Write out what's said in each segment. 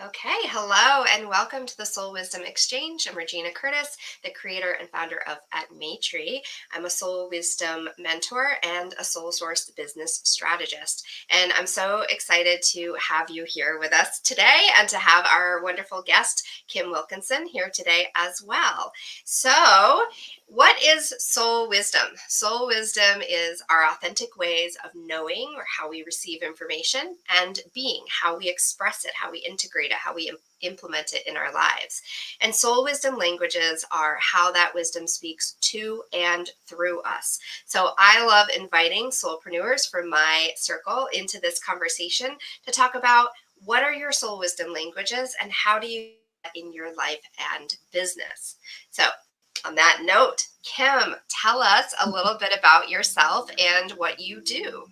Okay, hello and welcome to the Soul Wisdom Exchange. I'm Regina Curtis, the creator and founder of At Maytree. I'm a soul wisdom mentor and a soul sourced business strategist. And I'm so excited to have you here with us today and to have our wonderful guest, Kim Wilkinson, here today as well. So, what is soul wisdom? Soul wisdom is our authentic ways of knowing or how we receive information and being, how we express it, how we integrate it, how we implement it in our lives. And soul wisdom languages are how that wisdom speaks to and through us. So I love inviting soulpreneurs from my circle into this conversation to talk about what are your soul wisdom languages and how do you in your life and business. So on that note, Kim, tell us a little bit about yourself and what you do.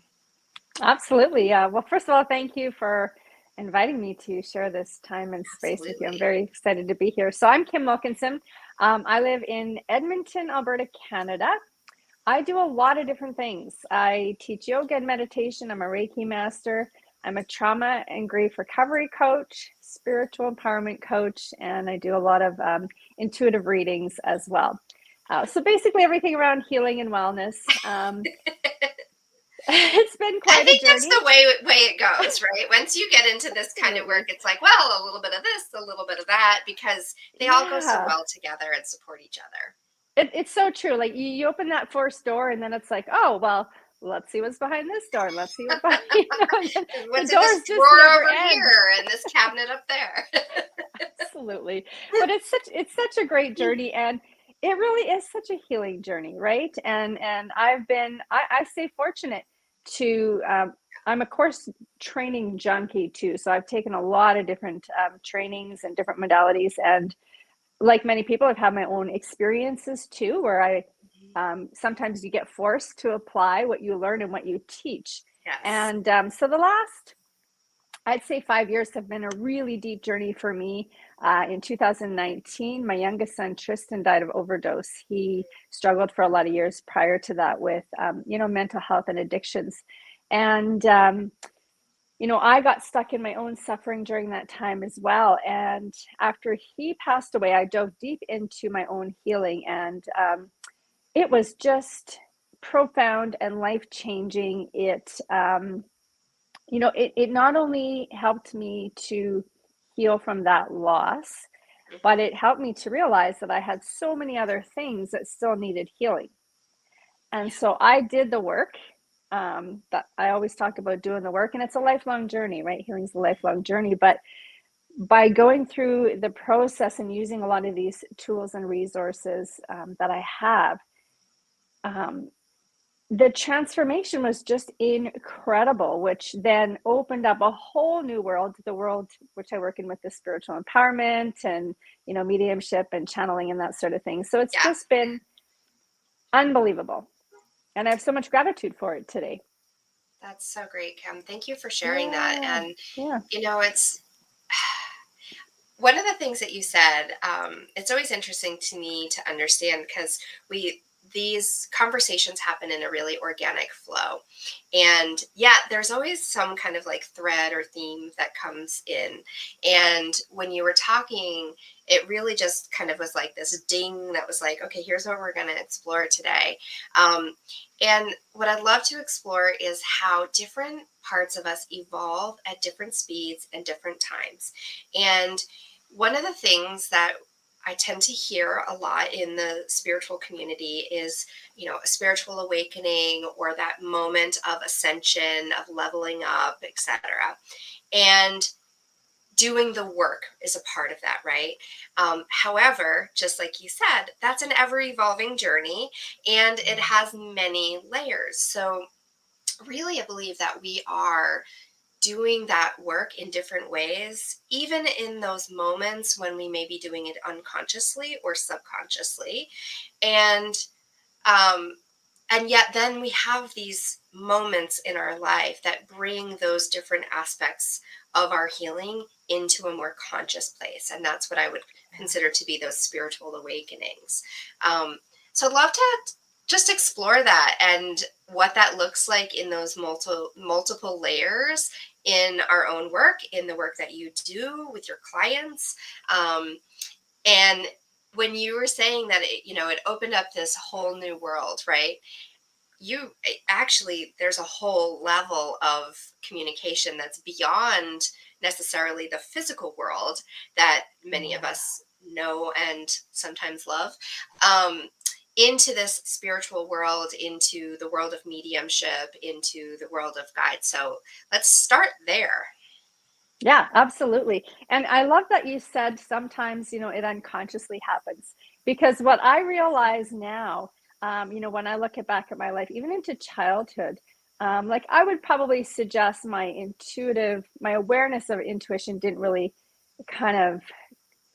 Absolutely. Yeah. Well, first of all, thank you for inviting me to share this time and space with you. I'm Absolutely. very excited to be here. So, I'm Kim Wilkinson. I live in Edmonton, Alberta, Canada. I do a lot of different things. I teach yoga and meditation. I'm a Reiki master. I'm a trauma and grief recovery coach, spiritual empowerment coach, and I do a lot of intuitive readings as well. So, basically, everything around healing and wellness. It's been I quite a think that's journey. the way it goes, right? Once you get into this kind of work, Absolutely. it's like, well, a little bit of this, a little bit of that, because they all go so Yeah. well together and support each other. It's so true. Like you open that first door and then it's like, oh, well, let's see what's behind this door and let's see what behind, and then the What's in this doors just drawer never over end. here and this cabinet up there? Absolutely. But it's such a great journey and it really is such a healing journey, right? And I say fortunate to I'm a course training junkie too. So I've taken a lot of different trainings and different modalities and like many people, I've had my own experiences too, where I sometimes you get forced to apply what you learn and what you teach. Yes. And so the last, I'd say 5 years have been a really deep journey for me. In 2019, my youngest son Tristan died of overdose. He struggled for a lot of years prior to that with, mental health and addictions. And I got stuck in my own suffering during that time as well. And after he passed away, I dove deep into my own healing. And it was just profound and life changing. It not only helped me to heal from that loss, Mhm. but it helped me to realize that I had so many other things that still needed healing. And so I did the work that I always talk about doing the work, and it's a lifelong journey, right? Healing's a lifelong journey. But by going through the process and using a lot of these tools and resources that I have, um, the transformation was just incredible, which then opened up a whole new world, the world which I work in with the spiritual empowerment and, mediumship and channeling and that sort of thing. So it's Yeah, just been unbelievable. And I have so much gratitude for it today. that's so great, Kim. Thank you for sharing that. Yeah. And, Yeah. it's one of the things that you said, it's always interesting to me to understand because these conversations happen in a really organic flow. And yeah, there's always some kind of like thread or theme that comes in. And when you were talking, it really just kind of was like this ding that was like, okay, here's what we're going to explore today. Um, and what I'd love to explore is how different parts of us evolve at different speeds and different times. And one of the things that I tend to hear a lot in the spiritual community is, a spiritual awakening or that moment of ascension, of leveling up, etc. And doing the work is a part of that, right? However, just like you said, that's an ever evolving journey and it has many layers. So, really, I believe that we are doing that work in different ways, even in those moments when we may be doing it unconsciously or subconsciously. And um, and yet then we have these moments in our life that bring those different aspects of our healing into a more conscious place. And that's what I would consider to be those spiritual awakenings. So I'd love to just explore that and what that looks like in those multiple layers in our own work, in the work that you do with your clients. And when you were saying that it opened up this whole new world, right? You actually, there's a whole level of communication that's beyond necessarily the physical world that many of Yeah. us know and sometimes love, um, into this spiritual world, into the world of mediumship, into the world of guides. So let's start there. Yeah, absolutely. And I love that you said sometimes, it unconsciously happens because what I realize now, when I look back at my life, even into childhood, like I would probably suggest my awareness of intuition didn't really kind of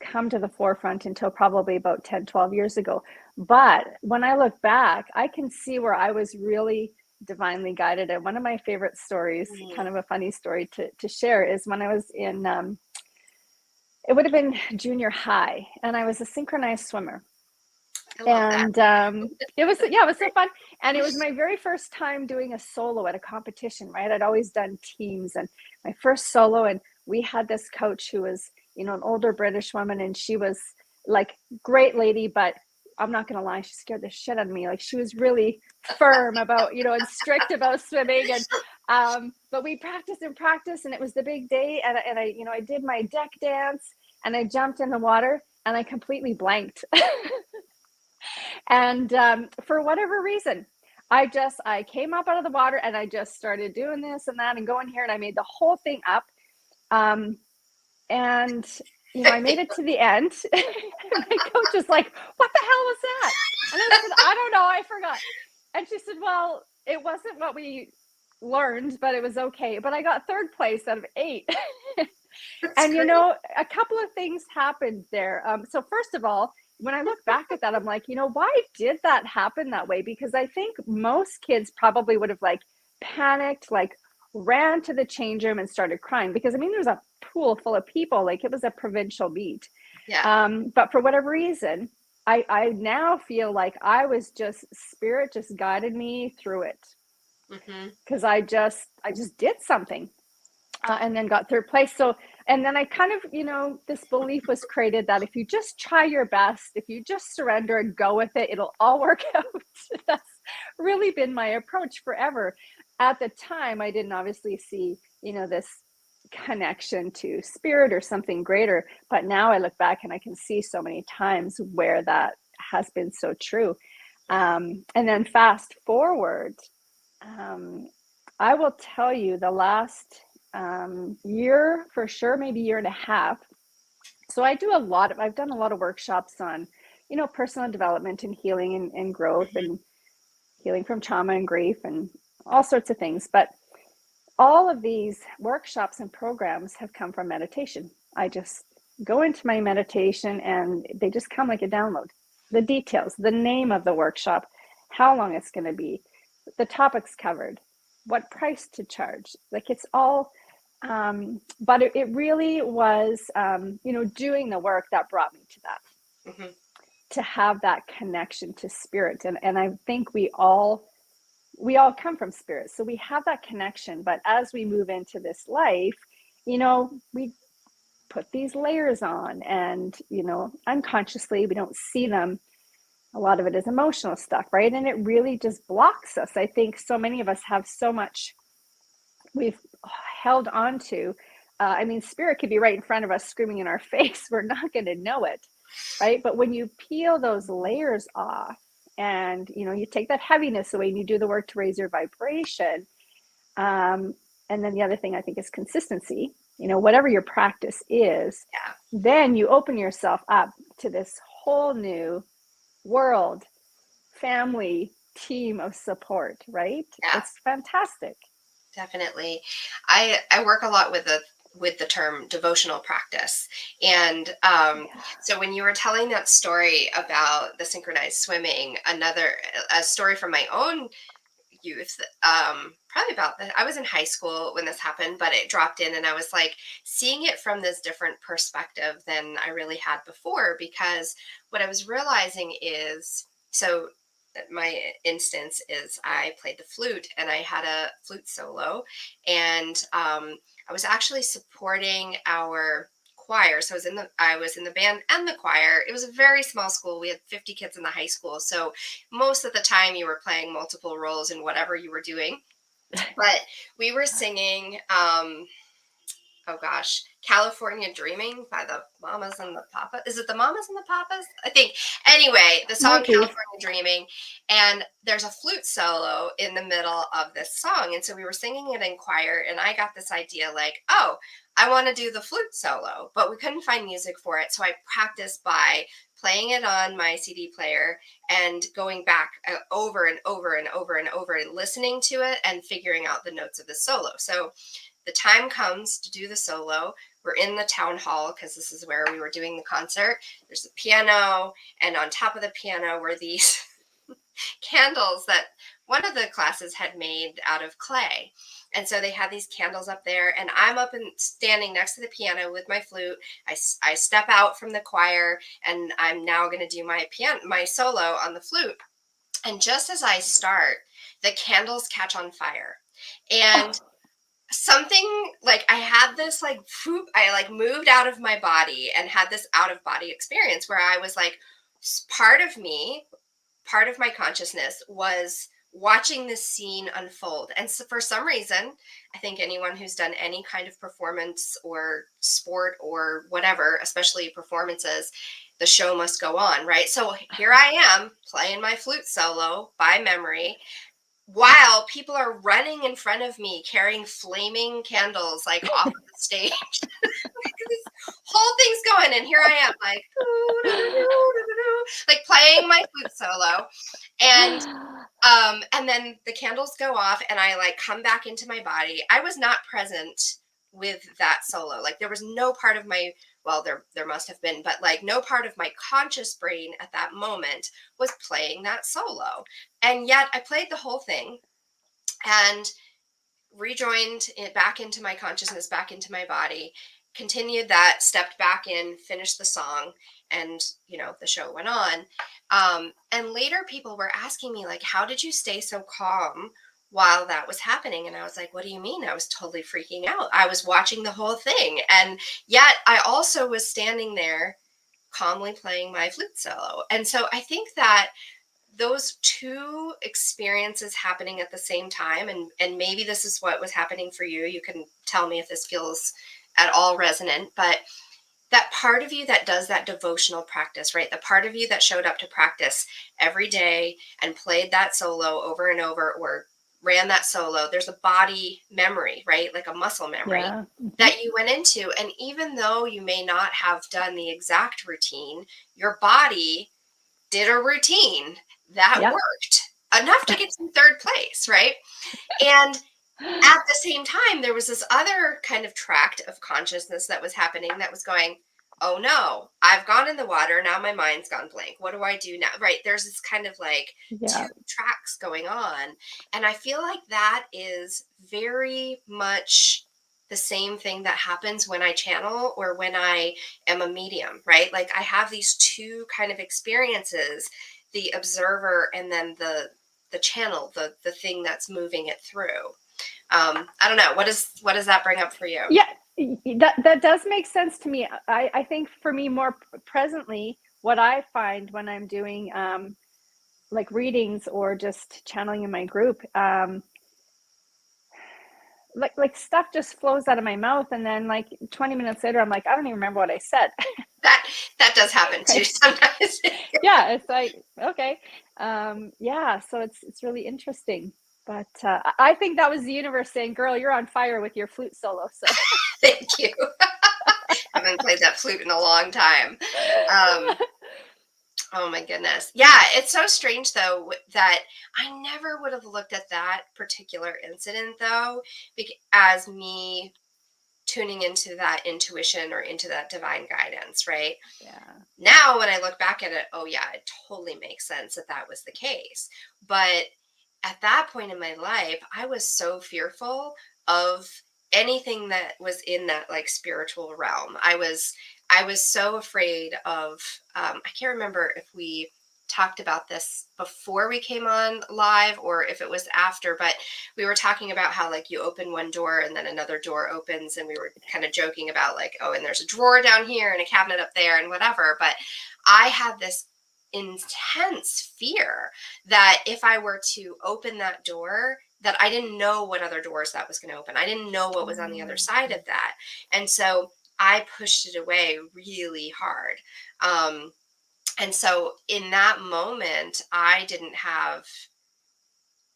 come to the forefront until probably about 10, 12 years ago. But when I look back, I can see where I was really divinely guided. And one of my favorite stories, Mm, kind of a funny story to share, is when I was in, it would have been junior high, and I was a synchronized swimmer. I love that. And it was so fun. And it was my very first time doing a solo at a competition, right? I'd always done teams, and my first solo. And we had this coach who was, an older British woman, and she was like great lady, but I'm not gonna lie, she scared the shit out of me. Like she was really firm about, and strict about swimming. And but we practiced and practiced, and it was the big day. And I did my deck dance, and I jumped in the water, and I completely blanked. And for whatever reason, I came up out of the water, and I just started doing this and that and going here, and I made the whole thing up. Um, and I made it to the end. And my coach was like, "What the hell was that?" And I said, "I don't know, I forgot." And she said, "Well, it wasn't what we learned, but it was okay." But I got third place out of 8. That's And great. a couple of things happened there. So first of all, when I look back at that, I'm like, why did that happen that way? Because I think most kids probably would have like panicked, like ran to the change room and started crying, because I mean, there was a pool full of people, like it was a provincial meet. Yeah. But for whatever reason, I now feel like I was just, spirit just guided me through it, Hmm. because I just did something, and then got third place. So, and then I kind of, this belief was created that if you just try your best, if you just surrender and go with it, it'll all work out. That's really been my approach forever. At the time, I didn't obviously see, this connection to spirit or something greater. But now I look back and I can see so many times where that has been so true. And then fast forward, um, I will tell you the last year for sure, maybe year and a half. So I've done a lot of workshops on, personal development and healing and growth and healing from trauma and grief and all sorts of things. But all of these workshops and programs have come from meditation. I just go into my meditation and they just come like a download. The details, the name of the workshop, how long it's going to be, the topics covered, what price to charge. Like it's all, but it really was, doing the work that brought me to that, Hmm. to have that connection to spirit. And I think we all come from spirit, so we have that connection. But as we move into this life, we put these layers on, and unconsciously we don't see them. A lot of it is emotional stuff, right? And it really just blocks us. I think so many of us have so much we've held on to. I mean, spirit could be right in front of us screaming in our face. We're not going to know it, right? But when you peel those layers off, and you take that heaviness away, and you do the work to raise your vibration. um, and then the other thing I think is consistency. Whatever your practice is, Yeah. then you open yourself up to this whole new world, family, team of support, right? Yeah. It's fantastic. Definitely. I work a lot with the term devotional practice. And Yeah. so when you were telling that story about the synchronized swimming, a story from my own youth, probably about that. I was in high school when this happened, but it dropped in, and I was like seeing it from this different perspective than I really had before, because what I was realizing is, so my instance is I played the flute and I had a flute solo, and I was actually supporting our choir. So I was in the band and the choir. It was a very small school. We had 50 kids in the high school, so most of the time you were playing multiple roles in whatever you were doing. But we were singing. Oh gosh, California Dreaming by the Mamas and the Papas. Is it the Mamas and the Papas? I think. Anyway, the song Might be. California Dreaming, and there's a flute solo in the middle of this song. And so we were singing it in choir, and I got this idea like, oh, I want to do the flute solo, but we couldn't find music for it. So I practiced by playing it on my CD player and going back over and over and over and over and listening to it and figuring out the notes of the solo. So the time comes to do the solo. We're in the town hall because this is where we were doing the concert. There's a piano, and on top of the piano were these candles that one of the classes had made out of clay. And so they had these candles up there, and I'm up and standing next to the piano with my flute. I step out from the choir, and I'm now going to do my solo on the flute. And just as I start, the candles catch on fire. And Oh, something like I had this like whoop, I like moved out of my body and had this out of body experience where I was like, part of me, part of my consciousness was watching this scene unfold. And so for some reason, I think anyone who's done any kind of performance or sport or whatever, especially performances, the show must go on, right? So here I am playing my flute solo by memory while people are running in front of me carrying flaming candles like off of the stage. This whole thing's going, and here I am like like playing my flute solo, and then the candles go off and I like come back into my body. I was not present with that solo. Like there was no part of my, well, there must have been, but like no part of my conscious brain at that moment was playing that solo. And yet I played the whole thing and rejoined it back into my consciousness, back into my body, continued that, stepped back in, finished the song, and the show went on. And later people were asking me like, how did you stay so calm while that was happening? And I was like, what do you mean? I was totally freaking out. I was watching the whole thing, and yet I also was standing there calmly playing my flute solo. And so I think that those two experiences happening at the same time, and maybe this is what was happening for you, you can tell me if this feels at all resonant, but that part of you that does that devotional practice, right? The part of you that showed up to practice every day and played that solo over and over, or ran that solo, there's a body memory, right? Like a muscle memory yeah. Mhm. that you went into. And even though you may not have done the exact routine, your body did a routine that Yep. worked enough to get to third place, right? And at the same time, there was this other kind of tract of consciousness that was happening that was going, oh no, I've gone in the water. Now my mind's gone blank. What do I do now? Right. There's this kind of like two Yeah. tracks going on. And I feel like that is very much the same thing that happens when I channel or when I am a medium, right? Like I have these two kind of experiences, the observer and then the channel, the thing that's moving it through. I don't know. What does that bring up for you? Yeah, that does make sense to me. I think for me more presently, what I find when I'm doing like readings or just channeling in my group, like stuff just flows out of my mouth, and then like 20 minutes later, I'm like, I don't even remember what I said. That that does happen too Right? sometimes. Yeah, it's like okay, yeah. So it's really interesting. But I think that was the universe saying, "Girl, you're on fire with your flute solo." So Thank you. I haven't played that flute in a long time. Um, oh my goodness. Yeah, it's so strange though that I never would have looked at that particular incident though as me tuning into that intuition or into that divine guidance, right? yeah, Now when I look back at it, oh yeah, it totally makes sense that that was the case. But at that point in my life, I was so fearful of anything that was in that like spiritual realm. I was so afraid of I can't remember if we talked about this before we came on live or if it was after, but we were talking about how like you open one door and then another door opens, and we were kind of joking about like, oh, and there's a drawer down here and a cabinet up there and whatever. But I had this intense fear that if I were to open that door, that I didn't know what other doors that was going to open. I didn't know what was on the other Oh, side of that. And so I pushed it away really hard. And so in that moment, I didn't have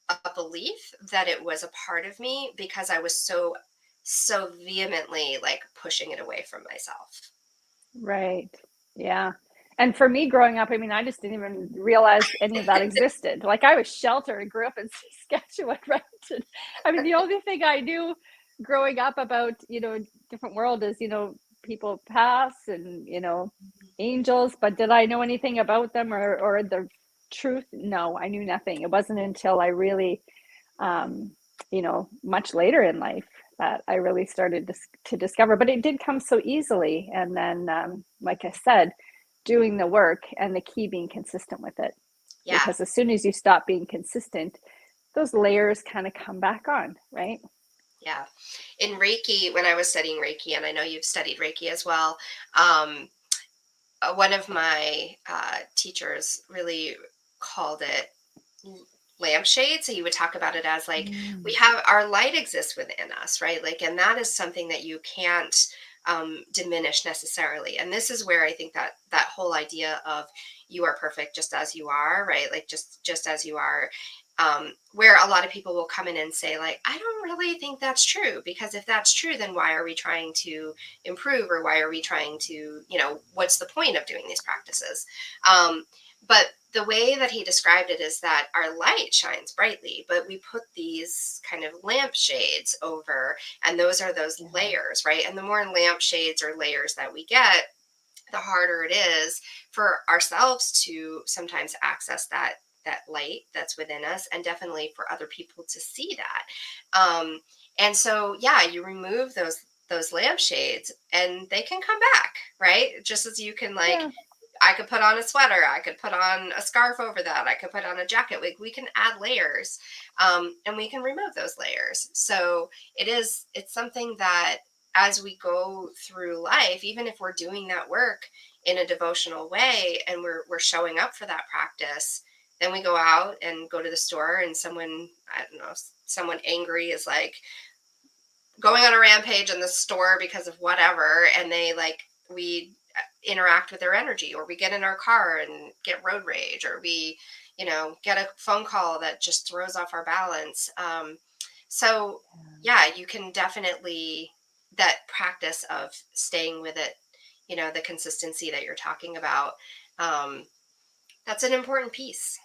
a belief that it was a part of me because I was so vehemently like pushing it away from myself. right. Yeah. And for me growing up, I mean, I just didn't even realize any of that existed. Like I was sheltered and grew up in Saskatchewan, right? And, I mean, the only thing I knew growing up about, different world is, people pass and, angels, but did I know anything about them or the truth? No, I knew nothing. It wasn't until I really, much later in life that I really started to discover, but it did come so easily. And then, like I said, doing the work and the key being consistent with it. Yeah. Because as soon as you stop being consistent, those layers kind of come back on, right? Yeah. In Reiki, when I was studying Reiki, and I know you've studied Reiki as well, um, one of my teachers really called it lampshades. So he would talk about it as like we Mm. have our light exists within us, right? Like, and that is something that you can't diminish necessarily. And this is where I think that that whole idea of you are perfect just as you are, right? Like just as you are. Where a lot of people will come in and say like, I don't really think that's true, because if that's true, then why are we trying to improve, or why are we trying to, what's the point of doing these practices? But the way that he described it is that our light shines brightly, but we put these kind of lampshades over, and those are those Yeah. layers, right? And the more lampshades or layers that we get, the harder it is for ourselves to sometimes access that light that's within us, and definitely for other people to see that. And so yeah, you remove those lampshades and they can come back, right? Just as you can like, Yeah. I could put on a sweater, I could put on a scarf over that, I could put on a jacket. We can add layers, and we can remove those layers. So it's something that as we go through life, even if we're doing that work in a devotional way and we're showing up for that practice, then we go out and go to the store and someone, I don't know, someone angry is like going on a rampage in the store because of whatever, and they like, we interact with their energy, or we get in our car and get road rage, or we get a phone call that just throws off our balance. So yeah, you can definitely, that practice of staying with it, the consistency that you're talking about, um, that's an important piece.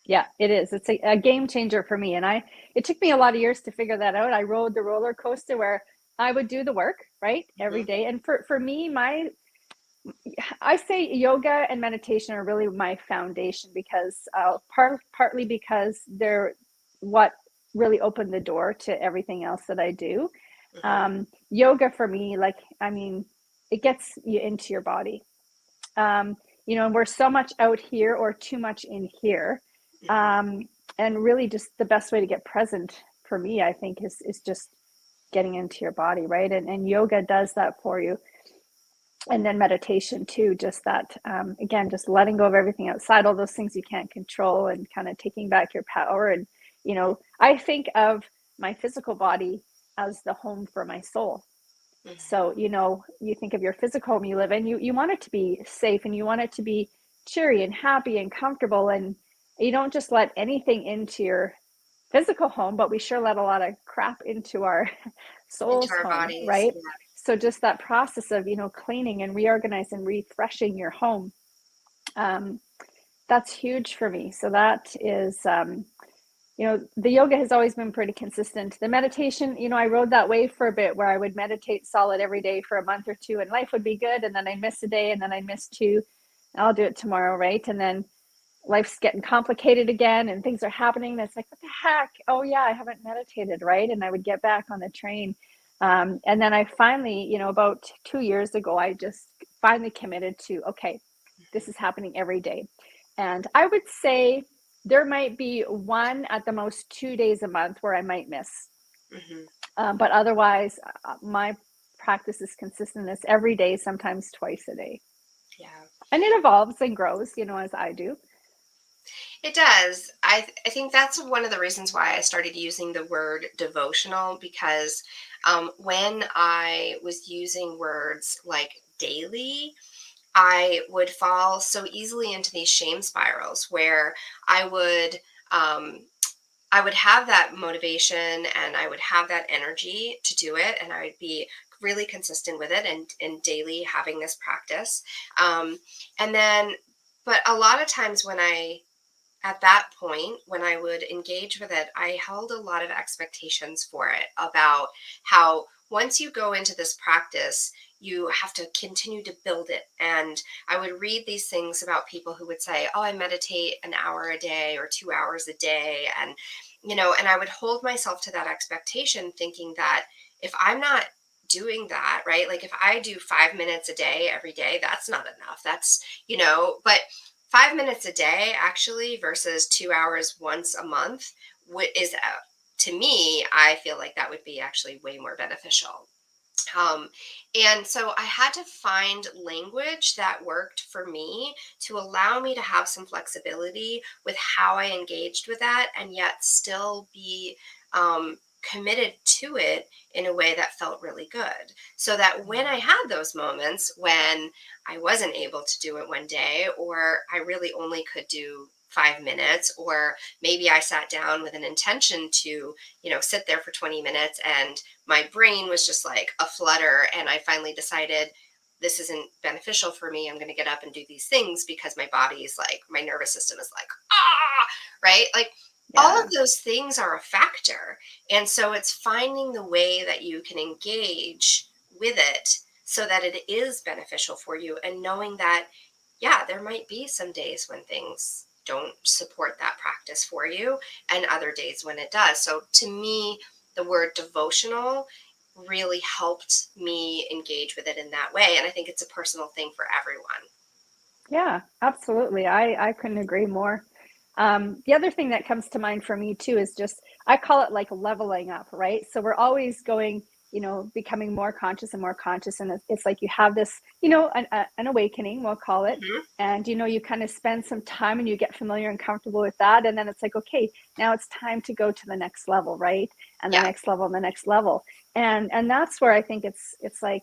Yeah, it is. It's a game changer for me. And it took me a lot of years to figure that out. I rode the roller coaster where I would do the work, right? Every Hmm. day. And for me, I say yoga and meditation are really my foundation because partly because they're what really opened the door to everything else that I do. Hmm. Yoga for me, like, I mean, it gets you into your body. Um, and we're so much out here or too much in here. Hmm. Um, and really just the best way to get present for me, I think, is just getting into your body, right? And yoga does that for you. And then meditation too, just that, again, just letting go of everything outside, all those things you can't control, and kind of taking back your power. And, I think of my physical body as the home for my soul. Hmm. So, you think of your physical home you live in, you want it to be safe and you want it to be cheery and happy and comfortable. And you don't just let anything into your physical home, but we sure let a lot of crap into our Into soul's our home, bodies. right? So just that process of, cleaning and reorganizing and refreshing your home, um, that's huge for me. So that is, the yoga has always been pretty consistent. The meditation, I rode that wave for a bit where I would meditate solid every day for a month or two and life would be good. And then I'd miss a day and then I'd miss two. I'll do it tomorrow, right? And then life's getting complicated again and things are happening. That's like, what the heck? Oh, yeah, I haven't meditated, right? And I would get back on the train. And then I finally, about 2 years ago, I just finally committed to, okay, this is happening every day. And I would say there might be one at the most 2 days a month where I might miss. Hmm. But otherwise, my practice is consistent. It's every day, sometimes twice a day. Yeah. And it evolves and grows, as I do. It does. I think that's one of the reasons why I started using the word devotional because when I was using words like daily, I would fall so easily into these shame spirals where I would um, I would have that motivation and I would have that energy to do it, and I would be really consistent with it and daily having this practice. Um, and then, but a lot of times when I at that point, when I would engage with it, I held a lot of expectations for it about how once you go into this practice, you have to continue to build it. And I would read these things about people who would say, oh, I meditate an hour a day or 2 hours a day. And I would hold myself to that expectation, thinking that if I'm not doing that, right, like if I do 5 minutes a day every day, that's not enough. But 5 minutes a day actually versus 2 hours once a month is to me, I feel like that would be actually way more beneficial. um, and so I had to find language that worked for me to allow me to have some flexibility with how I engaged with that and yet still be committed to it in a way that felt really good. So that when I had those moments when I wasn't able to do it one day, or I really only could do 5 minutes, or maybe I sat down with an intention to, sit there for 20 minutes and my brain was just like a flutter, and I finally decided this isn't beneficial for me. I'm going to get up and do these things because my body's like, my nervous system is like, ah, right, like all of Yeah. those things are a factor. And so it's finding the way that you can engage with it so that it is beneficial for you, and knowing that yeah, there might be some days when things don't support that practice for you and other days when it does. So to me, the word devotional really helped me engage with it in that way. And I think it's a personal thing for everyone. Yeah, absolutely. I couldn't agree more. The other thing that comes to mind for me too is just, I call it like leveling up, right? So we're always going, becoming more conscious and more conscious. And it's like you have this, an awakening, we'll call it. Hmm. And, you kind of spend some time and you get familiar and comfortable with that. And then it's like, okay, now it's time to go to the next level, right? And the Yeah. next level and the next level. And that's where I think it's like,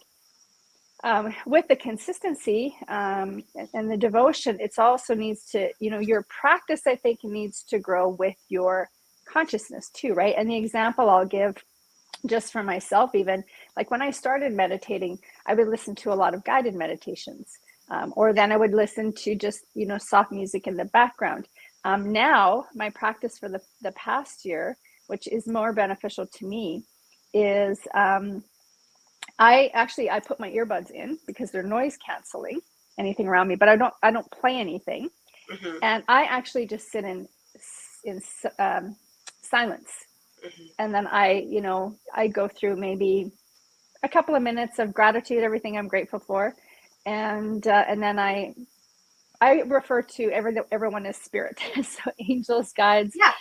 with the consistency, and the devotion, it's also needs to, your practice, I think, needs to grow with your consciousness too, right? And the example I'll give just for myself, even like when I started meditating, I would listen to a lot of guided meditations, or then I would listen to just, soft music in the background. Now, my practice for the past year, which is more beneficial to me, is I put my earbuds in because they're noise canceling anything around me, but I don't play anything, Hmm. and I actually just sit in silence, Hmm. and then I go through maybe a couple of minutes of gratitude, everything I'm grateful for, and then I refer to everyone as spirit, so angels, guides, Yeah.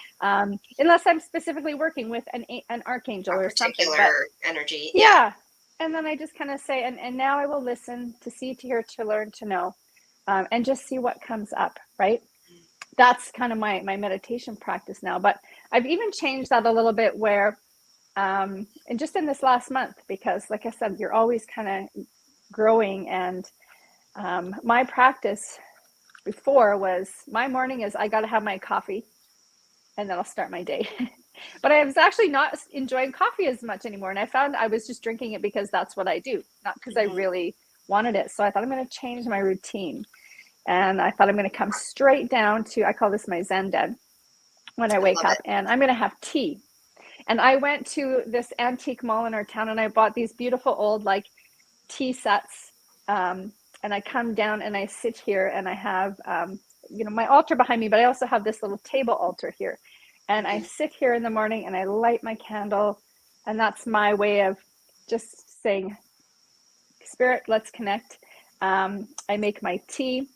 unless I'm specifically working with an archangel A or something, but particular energy. Yeah. yeah. And then I just kind of say, and now I will listen to see, to hear, to learn, to know, and just see what comes up, right? That's kind of my meditation practice now. But I've even changed that a little bit where, and just in this last month, because like I said, you're always kind of growing. And my practice before was, my morning is I got to have my coffee and then I'll start my day. But I was actually not enjoying coffee as much anymore. And I found I was just drinking it because that's what I do, not because I Hmm. really wanted it. So I thought I'm going to change my routine. And I thought I'm going to come straight down to, I call this my Zen den when I I wake love up, it. and I'm going to have tea. And I went to this antique mall in our town and I bought these beautiful old like tea sets. And I come down and I sit here and I have, my altar behind me, but I also have this little table altar here. And I Hmm. sit here in the morning and I light my candle. And that's my way of just saying, Spirit, let's connect. I make my tea.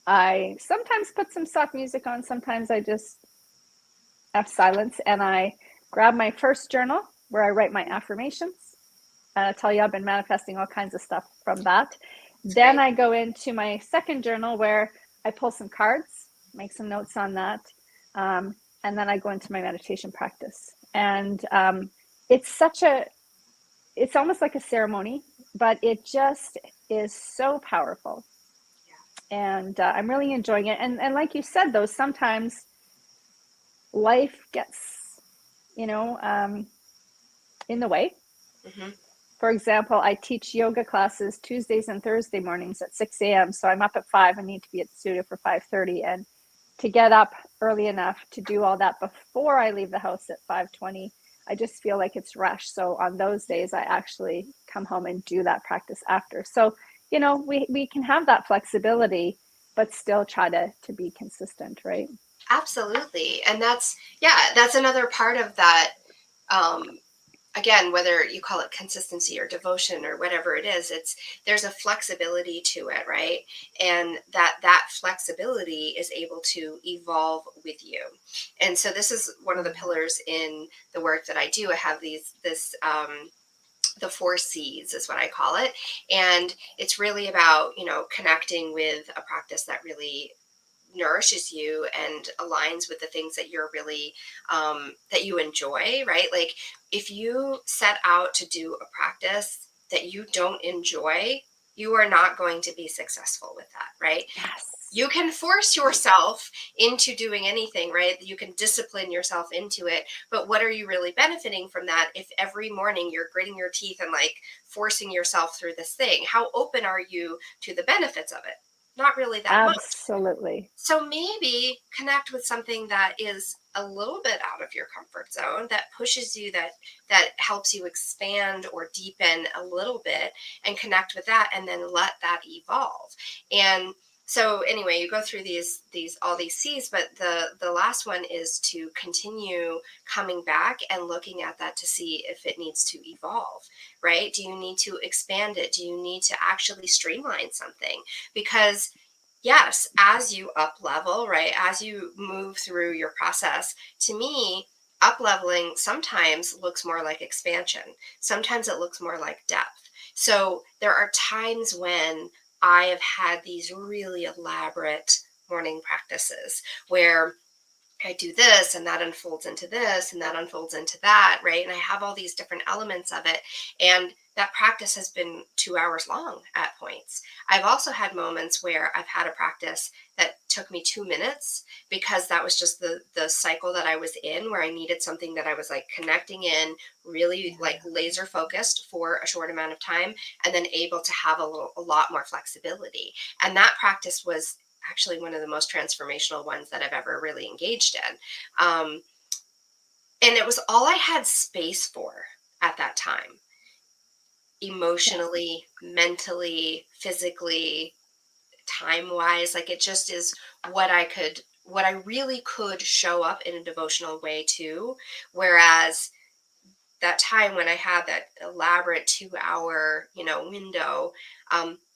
I sometimes put some soft music on, sometimes I just have silence, and I grab my first journal where I write my affirmations. And I tell you, I've been manifesting all kinds of stuff from that. It's Then great. I go into my second journal where I pull some cards, make some notes on that. Um, and then I go into my meditation practice. And it's such a, it's almost like a ceremony, but it just is so powerful. And I'm really enjoying it. And like you said, though, sometimes life gets, you know, in the way. Hmm. For example, I teach yoga classes Tuesdays and Thursday mornings at 6 a.m. So I'm up at 5. I need to be at the studio for 5:30, and to get up early enough to do all that before I leave the house at 5:20, I just feel like it's rushed. So on those days, I actually come home and do that practice after. So, we can have that flexibility, but still try to be consistent, right? Absolutely. And that's another part of that. Um, Again, whether you call it consistency or devotion or whatever it is, there's a flexibility to it, right? And that flexibility is able to evolve with you. And so this is one of the pillars in the work that I do. I have this the 4 C's is what I call it. And it's really about, connecting with a practice that really nourishes you and aligns with the things that you're really that you enjoy, right? Like if you set out to do a practice that you don't enjoy, you are not going to be successful with that, right? Yes. You can force yourself into doing anything, right? You can discipline yourself into it, but what are you really benefiting from that if every morning you're gritting your teeth and like forcing yourself through this thing? How open are you to the benefits of it? Not really that much. Absolutely. So maybe connect with something that is a little bit out of your comfort zone, that pushes you, that helps you expand or deepen a little bit, and connect with that, and then let that evolve. And so anyway, you go through these all these C's, but the last one is to continue coming back and looking at that to see if it needs to evolve, right? Do you need to expand it? Do you need to actually streamline something? Because yes, as you up level, right, as you move through your process, to me, up leveling sometimes looks more like expansion. Sometimes it looks more like depth. So there are times when I have had these really elaborate morning practices where I do this and that unfolds into this and that unfolds into that, right? And I have all these different elements of it. And that practice has been 2 hours long at points. I've also had moments where I've had a practice that took me 2 minutes because that was just the cycle that I was in, where I needed something that I was like connecting in, really like laser focused for a short amount of time, and then able to have a lot more flexibility. And that practice was actually one of the most transformational ones that I've ever really engaged in. And it was all I had space for at that time, Yes. emotionally, mentally, physically, time wise. Like it just is what I really could show up in a devotional way too. Whereas that time when I had that elaborate 2 hour, window,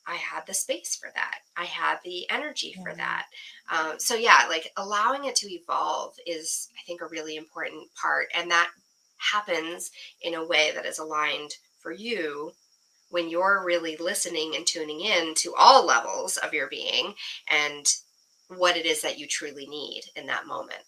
I had the space for that. I had the energy for Yeah. that. So yeah, like allowing it to evolve is, I think, a really important part, and that happens in a way that is aligned for you when you're really listening and tuning in to all levels of your being and what it is that you truly need in that moment.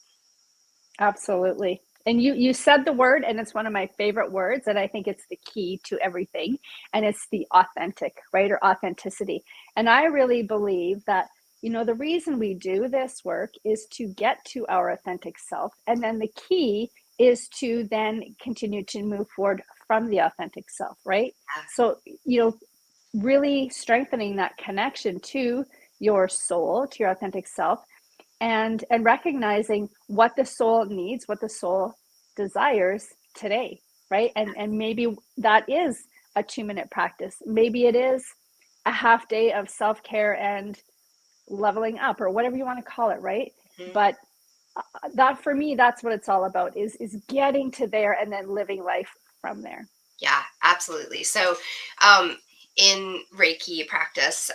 Absolutely. And you said the word, and it's one of my favorite words, and I think it's the key to everything, and it's the authentic, right? Or authenticity. And I really believe that, the reason we do this work is to get to our authentic self, and then the key is to then continue to move forward from the authentic self, right? So, really strengthening that connection to your soul, to your authentic self, and recognizing what the soul needs, what the soul desires today, right? And maybe that is a 2-minute practice. Maybe it is a half day of self-care and leveling up, or whatever you want to call it, right? Mhm. But that, for me, that's what it's all about, is getting to there and then living life from there. Yeah, absolutely. So, um, in Reiki practice,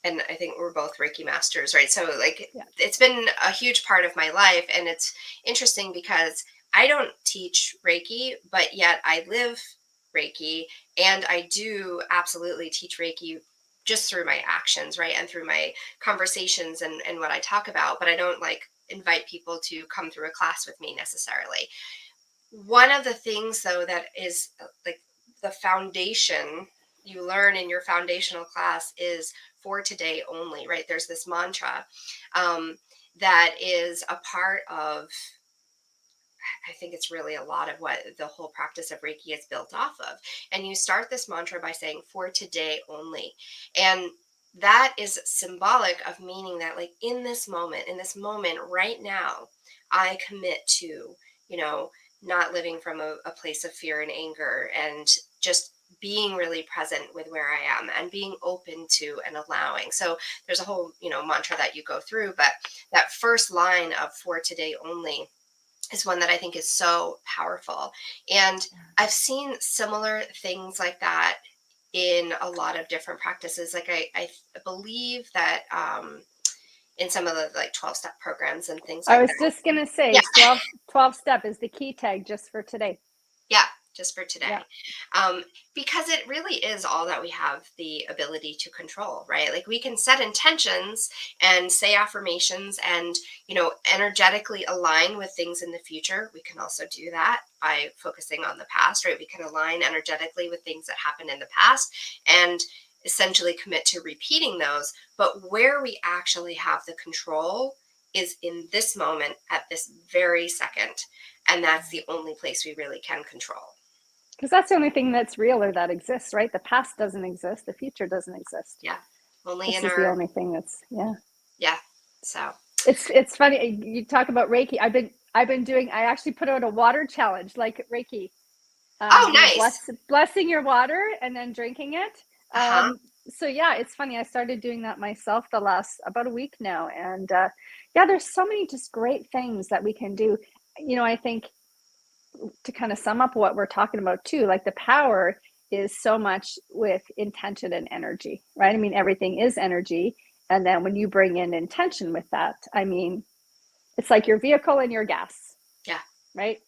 and I think we're both Reiki masters, right? So like Yeah. it's been a huge part of my life, and it's interesting because I don't teach Reiki, but yet I live Reiki, and I do absolutely teach Reiki just through my actions, right? And through my conversations and what I talk about, but I don't like invite people to come through a class with me necessarily. One of the things though that is like the foundation you learn in your foundational class is for today only, right? There's this mantra um, that is a part of, I think it's really a lot of what the whole practice of Reiki is built off of. And you start this mantra by saying, for today only. And that is symbolic of meaning that, like, in this moment right now, I commit to, you know, not living from a place of fear and anger, and just being really present with where I am and being open to and allowing. So there's a whole, mantra that you go through, but that first line of for today only is one that I think is so powerful. And I've seen similar things like that in a lot of different practices. Like I believe that in some of the like 12 step programs and things I like was that. just going to say Yeah. 12 step is the key tag just for today. Yeah, just for today. Yeah. Um, because it really is all that we have the ability to control, right? Like we can set intentions and say affirmations and, energetically align with things in the future. We can also do that by focusing on the past, right? We can align energetically with things that happened in the past and essentially commit to repeating those. But where we actually have the control is in this moment at this very second. And that's the only place we really can control. Because that's the only thing that's real or that exists, right? The past doesn't exist. The future doesn't exist. Yeah. Only This in is the our, only thing that's, yeah. yeah. So, It's funny. You talk about Reiki. I've been doing, I actually put out a water challenge like Reiki. oh, nice. Blessing your water and then drinking it. Uh huh. So yeah, it's funny. I started doing that myself the last about a week now, and yeah, there's so many just great things that we can do. I think to kind of sum up what we're talking about too, like the power is so much with intention and energy, right? I mean, everything is energy, and then when you bring in intention with that, I mean, it's like your vehicle and your gas, Yeah. right?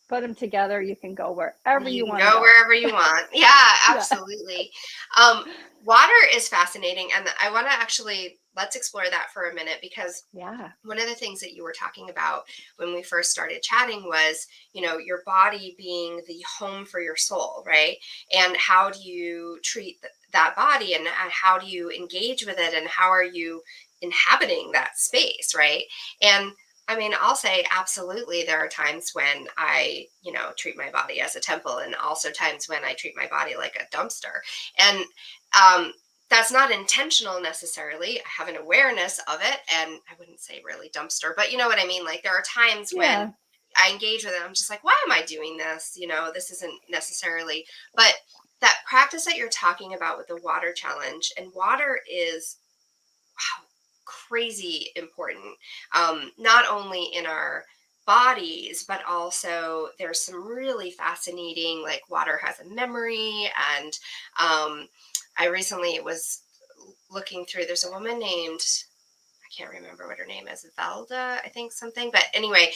Put them together, you can go wherever You you can want to go go. wherever you want. Yeah, Yeah. absolutely. Um, Water is fascinating. And I want to actually, let's explore that for a minute, because Yeah. one of the things that you were talking about when we first started chatting was, your body being the home for your soul, right? And how do you treat that body, and how do you engage with it, and how are you inhabiting that space, right? And I mean, I'll say absolutely there are times when I, treat my body as a temple, and also times when I treat my body like a dumpster. And um, that's not intentional necessarily. I have an awareness of it, and I wouldn't say really dumpster, but you know what I mean? Like there are times when Yeah. I engage with it, I'm just like, why am I doing this? This isn't necessarily, but that practice that you're talking about with the water challenge, and water is, wow, crazy important, not only in our bodies, but also there's some really fascinating, like water has a memory. And I recently was looking through, there's a woman named, I can't remember what her name is, Velda, I think something. But anyway,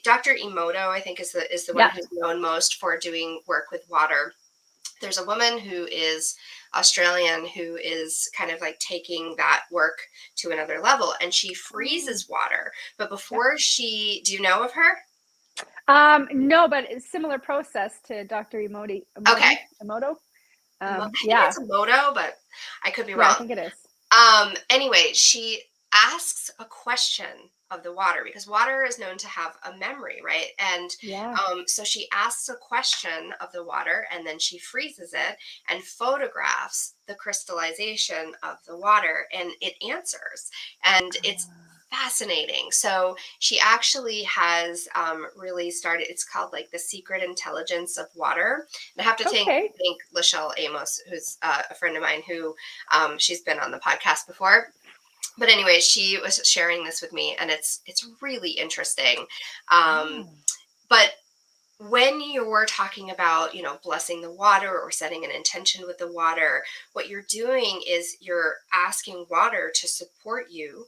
Dr. Emoto, I think is the one Yeah. who's known most for doing work with water. There's a woman who is Australian who is kind of like taking that work to another level, and she Oh, freezes water. But yeah. before do you know of her? No, but it's similar process to Dr. Okay. Emoto. I think Yeah. it's a moto, but I could be Yeah, I wrong. think it is. Anyway, she asks a question of the water, because water is known to have a memory, right? And Yeah. so she asks a question of the water, and then she freezes it and photographs the crystallization of the water, and it answers. And it's fascinating. So she actually has really started, it's called like the secret intelligence of water. And I have to Okay. thank Lachelle Amos, who's a friend of mine who she's been on the podcast before. But anyway, she was sharing this with me, and it's really interesting. Um, Yeah. but when you're talking about, blessing the water or setting an intention with the water, what you're doing is you're asking water to support you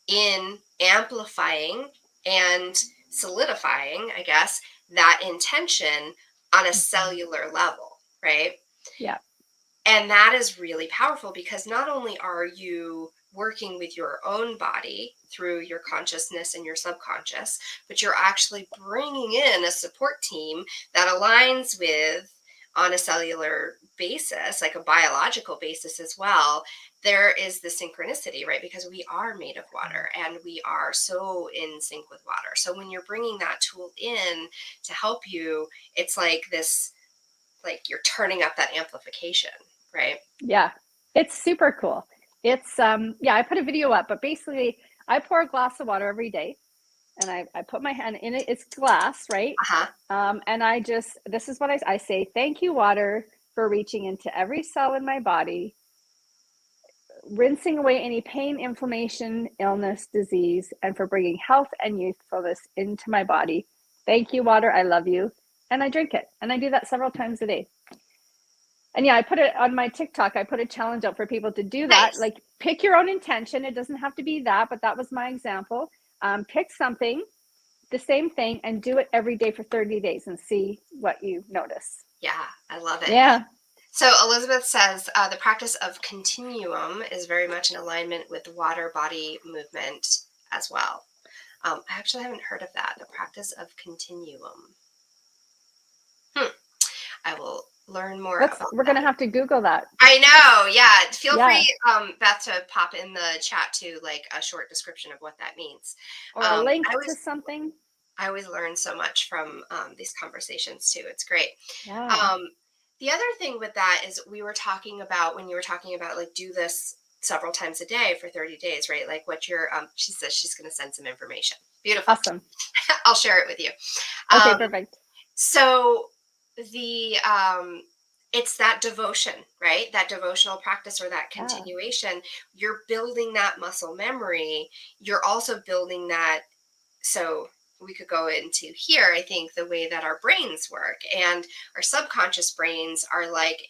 in amplifying and solidifying, I guess, that intention on a Mhm. cellular level, right? Yeah. And that is really powerful because not only are you working with your own body through your consciousness and your subconscious, but you're actually bringing in a support team that aligns with on a cellular basis, like a biological basis as well. There is the synchronicity, right? Because we are made of water and we are so in sync with water. So when you're bringing that tool in to help you, it's like this, like you're turning up that amplification, right? Yeah. It's super cool. It's yeah, I put a video up, but basically I pour a glass of water every day and I put my hand in it. It's glass, right? Uh-huh. And this is what I say, thank you, water, for reaching into every cell in my body, rinsing away any pain, inflammation, illness, disease, and for bringing health and youthfulness into my body. Thank you, water. I love you. And I drink it. And I do that several times a day. And yeah, I put it on my TikTok. I put a challenge out for people to do that. Nice. Like, pick your own intention. It doesn't have to be that, but that was my example. Pick something, the same thing, and do it every day for 30 days and see what you notice. Yeah, I love it. Yeah. So Elizabeth says the practice of continuum is very much in alignment with water body movement as well. I actually haven't heard of that. The practice of continuum. Hmm. I will learn more about We're that. gonna have to Google that. I know. Yeah. Feel Yeah. free, Beth, to pop in the chat to like a short description of what that means. Or a link I to always something. I always learn so much from these conversations too. It's great. Yeah. Um, the other thing with that is we were talking about when you were talking about like do this several times a day for 30 days, right? Like what your she says she's going to send some information. Beautiful. Awesome. I'll share it with you. Okay, Um, perfect. so the it's that devotion, right? That devotional practice or that Yeah. continuation. You're building that muscle memory. You're also building that, so we could go into here, I think, the way that our brains work. And our subconscious brains are like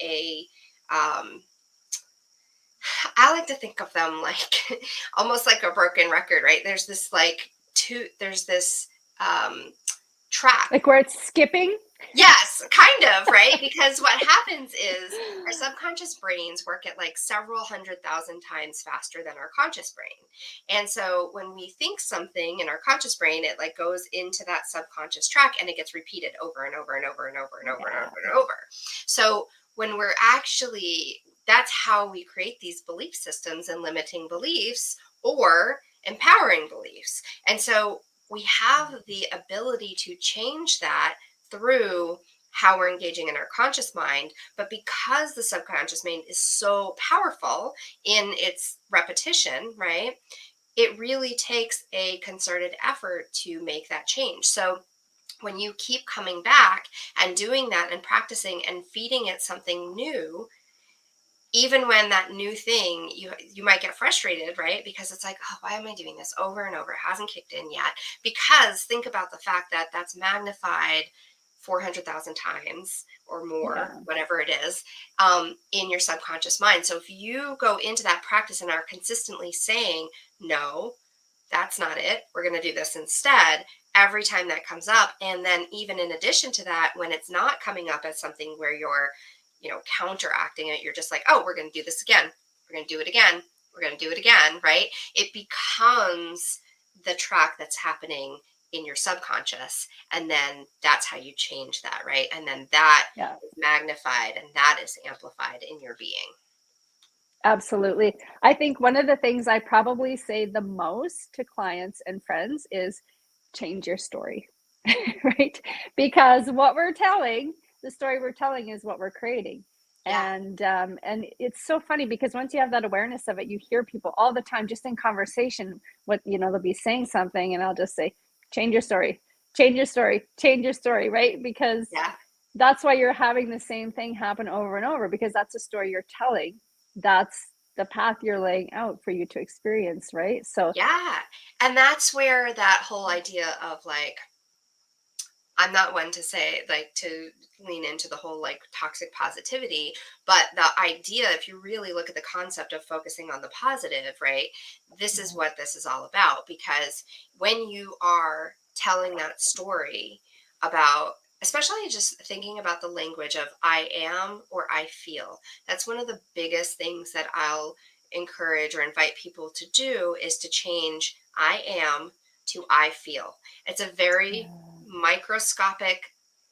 I like to think of them like almost like a broken record, right? There's this um, track. Like where it's skipping. Yes, kind of, right? Because what happens is our subconscious brains work at like several 100,000 times faster than our conscious brain. And so when we think something in our conscious brain, it like goes into that subconscious track and it gets repeated over and over and over and over and over and Yeah. over and over. So when we're actually, that's how we create these belief systems and limiting beliefs or empowering beliefs. And so we have the ability to change that through how we're engaging in our conscious mind. But because the subconscious mind is so powerful in its repetition, right, it really takes a concerted effort to make that change. So when you keep coming back and doing that and practicing and feeding it something new, even when that new thing, you might get frustrated, right? Because it's like, oh, why am I doing this over and over? It hasn't kicked in yet. Because think about the fact that that's magnified 400,000 times or more, Yeah. whatever it is, in your subconscious mind. So if you go into that practice and are consistently saying, no, that's not it, we're going to do this instead, every time that comes up. And then even in addition to that, when it's not coming up as something where you're, counteracting it, you're just like, oh, we're going to do this again, we're going to do it again, we're going to do it again, right? It becomes the track that's happening in your subconscious, and then that's how you change that, right? And then that Yeah. is magnified and that is amplified in your being. Absolutely. I think one of the things I probably say the most to clients and friends is change your story, right? Because what we're telling, the story we're telling is what we're creating. Yeah. And it's so funny because once you have that awareness of it, you hear people all the time just in conversation, what they'll be saying something and I'll just say, change your story, change your story, change your story, right? Because Yeah. that's why you're having the same thing happen over and over because that's a story you're telling. That's the path you're laying out for you to experience, right? So Yeah. And that's where that whole idea of like I'm not one to say, like, to lean into the whole like toxic positivity, but the idea, if you really look at the concept of focusing on the positive, right? This is Yeah. what this is all about. Because when you are telling that story about, especially just thinking about the language of I am or I feel, that's one of the biggest things that I'll encourage or invite people to do is to change I am to I feel. It's a very microscopic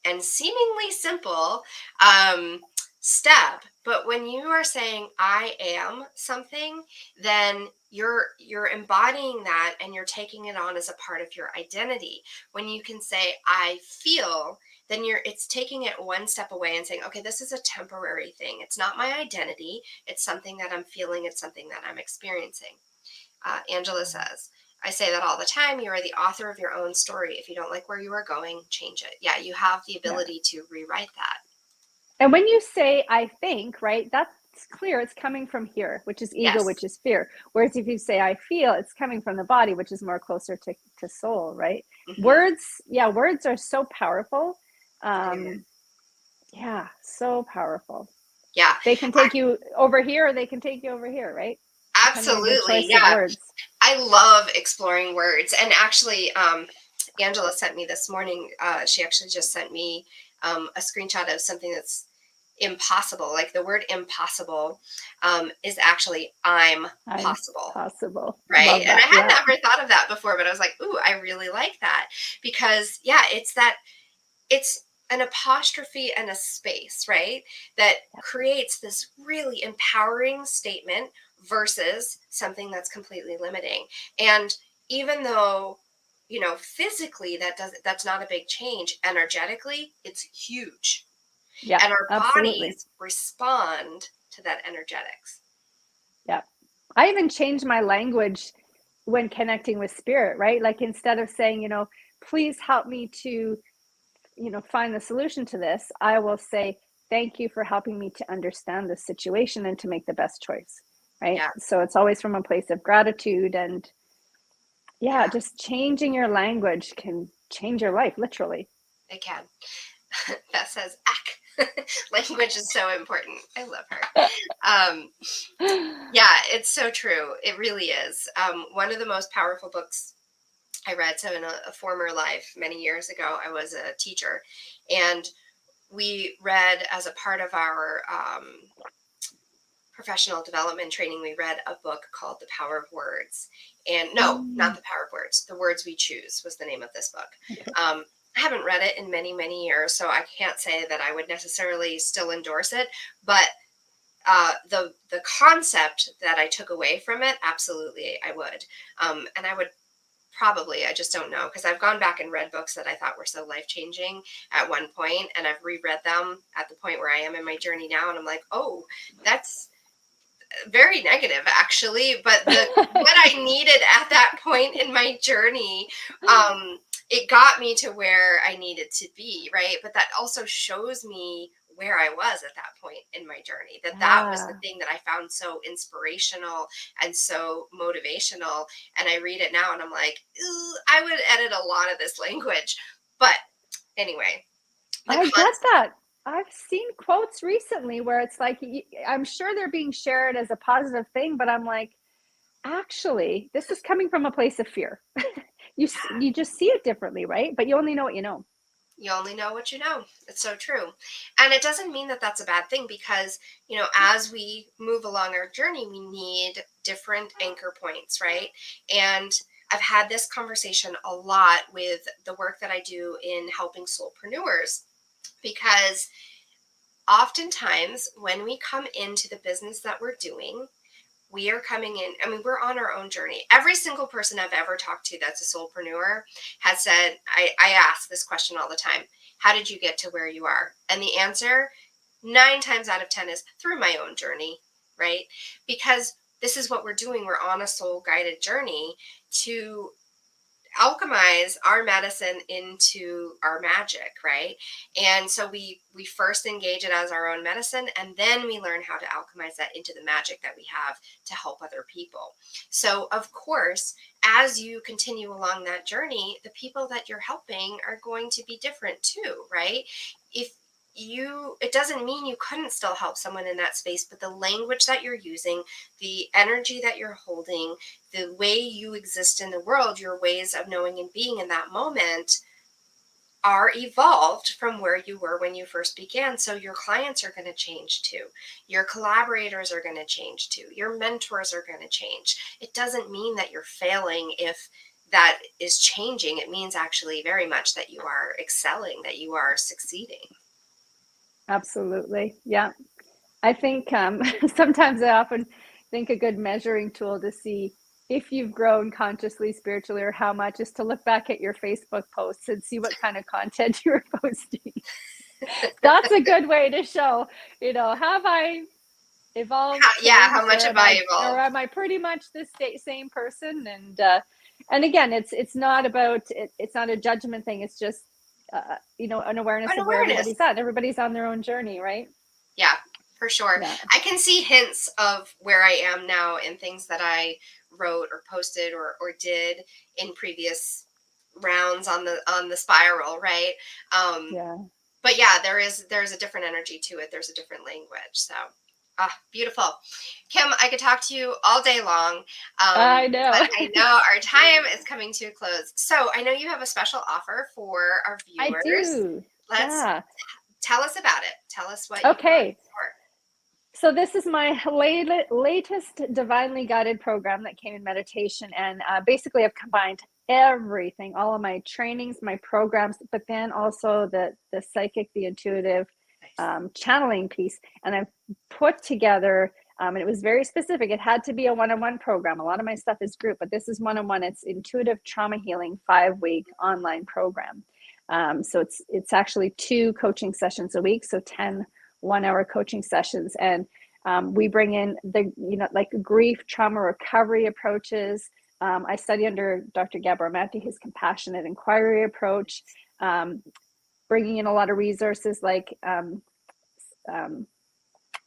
and seemingly simple um, step, but when you are saying I am something, then you're embodying that and you're taking it on as a part of your identity. When you can say I feel, then it's taking it one step away and saying, okay, this is a temporary thing. It's not my identity. It's something that I'm feeling. It's something that I'm experiencing. Angela says, I say that all the time. You are the author of your own story. If you don't like where you are going, change it. Yeah, you have the Yeah. ability to rewrite that. And when you say I think, right, that's clear. It's coming from here, which is ego, Yes. which is fear. Whereas if you say I feel, it's coming from the body, which is more closer to soul, right? Hmm. Words, yeah, words are so powerful. They are. Um, yeah, so powerful. Yeah, They can take you over here or they can take you over here, right? Depending on your absolutely. choice of Yeah, words. I love exploring words. And actually, Angela sent me this morning, she actually just sent me a screenshot of something that's impossible. Like the word impossible is actually I'm I'm possible. possible. Right. Love And I that. had Yeah. never thought of that before, but I was like, ooh, I really like that. Because, yeah, it's an apostrophe and a space, right? That creates this really empowering statement versus something that's completely limiting. And even though, physically that's not a big change, energetically, it's huge. Yeah, And our absolutely. bodies respond to that energetics. Yeah. I even changed my language when connecting with spirit, right? Like instead of saying, please help me to, find the solution to this, I will say, thank you for helping me to understand the situation and to make the best choice. Right. Yeah. So it's always from a place of gratitude. And yeah, Yeah, just changing your language can change your life, literally. it can. Beth says, "Ack." Language is so important. I love her. Um, yeah, it's so true. It really is. One of the most powerful books I read. So, in a former life, many years ago, I was a teacher, and we read as a part of our professional development training, we read a book called The Power of Words. And no, not Mm, The Power of Words, The Words We Choose was the name of this book. okay. I haven't read it in many, many years, so I can't say that I would necessarily still endorse it. But the concept that I took away from it, absolutely, I would. And I would probably, I just don't know, because I've gone back and read books that I thought were so life changing at one point, and I've reread them at the point where I am in my journey now, and I'm like, oh, that's very negative actually, but the what I needed at that point in my journey, it got me to where I needed to be, right? But that also shows me where I was at that point in my journey, that was the Yeah. thing that I found so inspirational and so motivational. And I read it now and I'm like, ooh, I would edit a lot of this language. But anyway, the I get concept. that. I've seen quotes recently where it's like, I'm sure they're being shared as a positive thing, but I'm like, actually, this is coming from a place of fear. You just see it differently, right? But you only know what you know. You only know what you know. It's so true. And it doesn't mean that that's a bad thing because, as we move along our journey, we need different anchor points, right? And I've had this conversation a lot with the work that I do in helping soulpreneurs because oftentimes when we come into the business that we're doing, we are coming in, I mean, we're on our own journey. Every single person I've ever talked to that's a soulpreneur has said, I ask this question all the time: how did you get to where you are? And the answer, 9 times out of 10, is through my own journey, right? Because this is what we're doing. We're on a soul guided journey to alchemize our medicine into our magic, right? And so we first engage it as our own medicine, and then we learn how to alchemize that into the magic that we have to help other people. So of course, as you continue along that journey, the people that you're helping are going to be different too, right? If it doesn't mean you couldn't still help someone in that space, but the language that you're using, the energy that you're holding, the way you exist in the world, your ways of knowing and being in that moment are evolved from where you were when you first began. So your clients are going to change too. Your collaborators are going to change too. Your mentors are going to change. It doesn't mean that you're failing if that is changing. It means actually very much that you are excelling, that you are succeeding. Absolutely. Yeah. I think sometimes I often think a good measuring tool to see if you've grown consciously, spiritually, or how much is to look back at your Facebook posts and see what kind of content you were posting. That's a good way to show, have I evolved, Yeah, how changed, much or have am I I or evolved? am I pretty much the same person? And again, it's not about it's not a judgment thing. It's just an awareness An of where awareness. everybody's at. Everybody's on their own journey, right? Yeah, for sure. Yeah. I can see hints of where I am now in things that I wrote or posted or did in previous rounds on the spiral, right? Um, Yeah. but yeah, there's a different energy to it. There's a different language. So beautiful. Kim, I could talk to you all day long, I know. but I know our time is coming to a close. So I know you have a special offer for our I viewers. do. Let's Yeah. tell us about it. Tell us what you've got Okay. in store. So this is my latest divinely guided program that came in meditation, and basically I've combined everything, all of my trainings, my programs, but then also the psychic, the intuitive, Nice. channeling piece, and I've put together. And it was very specific. It had to be a one-on-one program. A lot of my stuff is group, but this is one-on-one. It's intuitive trauma healing 5-week online program. So it's actually 2 coaching sessions a week, so 10 1-hour coaching sessions, and we bring in like grief, trauma recovery approaches. I study under Dr. Gabor Mate, his compassionate inquiry approach, bringing in a lot of resources like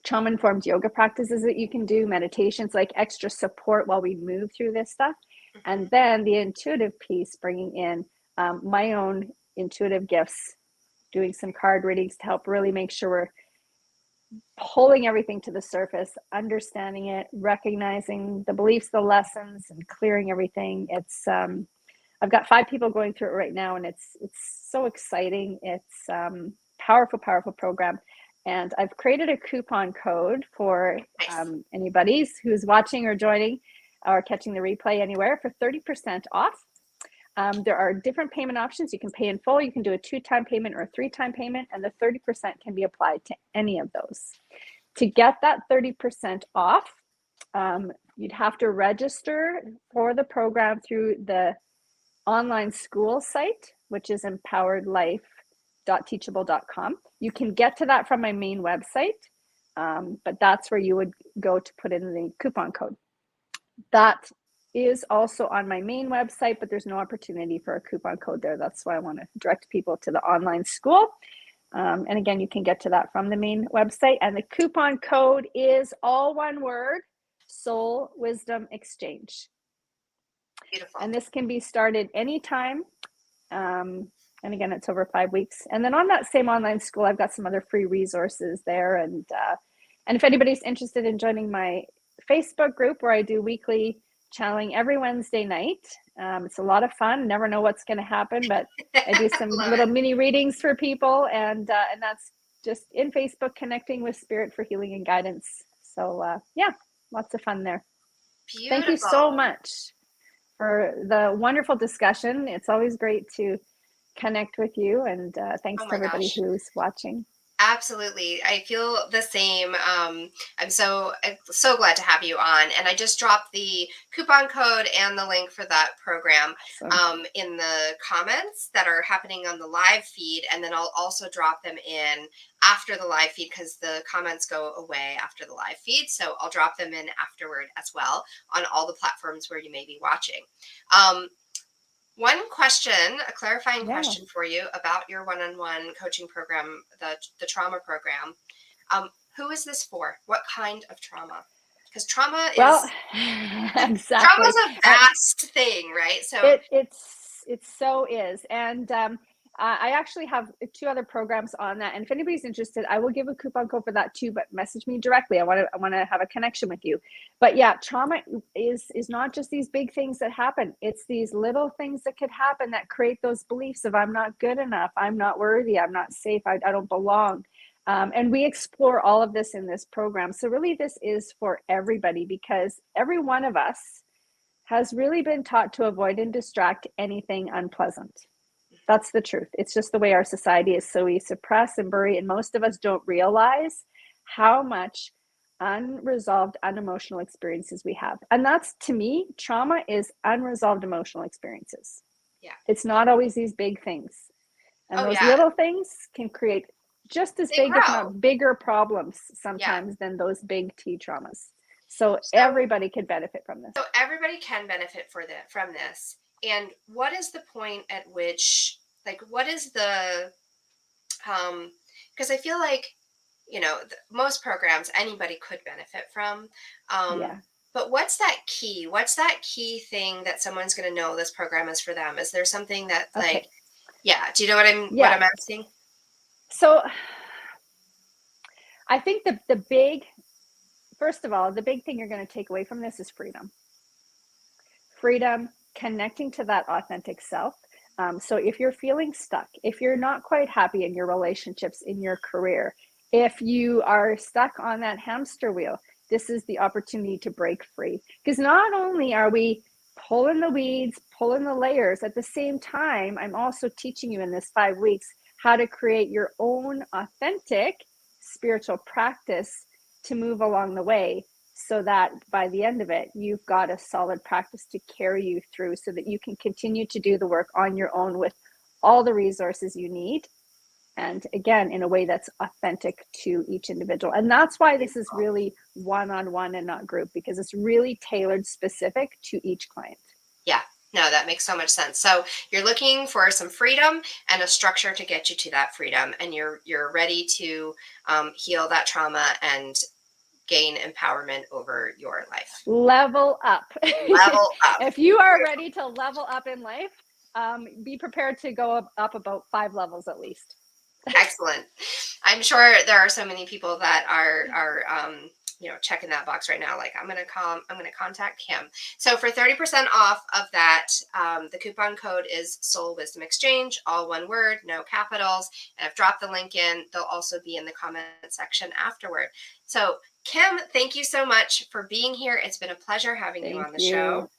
trauma-informed yoga practices that you can do, meditations, like extra support while we move through this stuff. Mhm. And then the intuitive piece, bringing in my own intuitive gifts, doing some card readings to help really make sure we're pulling everything to the surface, understanding it, recognizing the beliefs, the lessons, and clearing everything. It's I've got 5 people going through it right now, and it's so exciting. It's powerful program, and I've created a coupon code for Nice. anybody who's watching or joining or catching the replay anywhere for 30% off. There are different payment options. You can pay in full, you can do a 2-time payment or a 3-time payment, and the 30% can be applied to any of those. To get that 30% off, you'd have to register for the program through the online school site, which is empoweredlife.teachable.com. You can get to that from my main website, but that's where you would go to put in the coupon code. That is also on my main website, but there's no opportunity for a coupon code there. That's why I want to direct people to the online school. And again, you can get to that from the main website. And the coupon code is all one word: Soul Wisdom Exchange. Beautiful. And this can be started anytime. And again, it's over 5 weeks. And then on that same online school, I've got some other free resources there. And if anybody's interested in joining my Facebook group, where I do weekly channeling every Wednesday night, it's a lot of fun. Never know what's going to happen, but I do some Love little it. mini readings for people, and that's just in Facebook, connecting with spirit for healing and guidance. So yeah, lots of fun there. Thank you so Beautiful. much for the wonderful discussion. It's always great to connect with you, and thanks Oh to my everybody gosh. who's watching. Absolutely. I feel the same. I'm so glad to have you on. And I just dropped the coupon code and the link for that program Awesome. in the comments that are happening on the live feed. And then I'll also drop them in after the live feed, because the comments go away after the live feed. So I'll drop them in afterward as well on all the platforms where you may be watching. Um, One question, a clarifying Yeah. question for you about your one-on-one coaching program, the trauma program. Who is this for? What kind of trauma? Because Well, trauma's exactly. a vast thing, right? So It so is, and I actually have two other programs on that. And if anybody's interested, I will give a coupon code for that too. But message me directly. I want to have a connection with you. But yeah, trauma is not just these big things that happen. It's these little things that could happen that create those beliefs of I'm not good enough, I'm not worthy, I'm not safe, I don't belong. And we explore all of this in this program. So really, this is for everybody because every one of us has really been taught to avoid and distract anything unpleasant. That's the truth. It's just the way our society is. So we suppress and bury, and most of us don't realize how much unresolved, unemotional experiences we have. And that's, to me, trauma is unresolved emotional experiences. yeah. It's not always these big things. And Oh those yeah. little things can create just as They big, if grow. not bigger, problems Yeah. sometimes than those big T traumas. So So everybody could benefit from this. so everybody can benefit from this. And what is the point at which, like, what is the um because I feel like, most programs anybody could benefit from. Um Yeah. but what's that key? What's that key thing that someone's going to know this program is for them? Is there something that, like, Okay. yeah, do you know what Yeah. I'm asking? So I think the big, first of all, the big thing you're going to take away from this is freedom. Freedom, connecting to that authentic self. So if you're feeling stuck, if you're not quite happy in your relationships, in your career, if you are stuck on that hamster wheel, this is the opportunity to break free. Because not only are we pulling the weeds, pulling the layers, at the same time, I'm also teaching you in this 5 weeks how to create your own authentic spiritual practice to move along the way, so that by the end of it, you've got a solid practice to carry you through so that you can continue to do the work on your own with all the resources you need. And again, in a way that's authentic to each individual. And that's why this is really one on one and not group, because it's really tailored specific to each client. Yeah. No, that makes so much sense. So you're looking for some freedom and a structure to get you to that freedom, and you're ready to heal that trauma and gain empowerment over your life. Level up. Level up. If you are ready to level up in life, be prepared to go up about 5 levels at least. Excellent. I'm sure there are so many people that are checking that box right now. Like, I'm gonna contact Kim. So for 30% off of that, the coupon code is Soul Wisdom Exchange, all one word, no capitals. And I've dropped the link in. They'll also be in the comment section afterward. So Kim, thank you so much for being here. It's been a pleasure having you Thank on the you. show.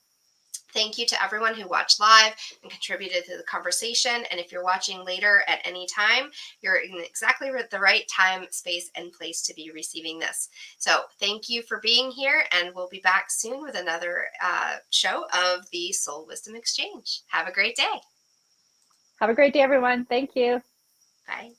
Thank you to everyone who watched live and contributed to the conversation. And if you're watching later at any time, you're in exactly the right time, space, and place to be receiving this. So thank you for being here, and we'll be back soon with another show of the Soul Wisdom Exchange. Have a great day. Have a great day, everyone. Thank you. Bye.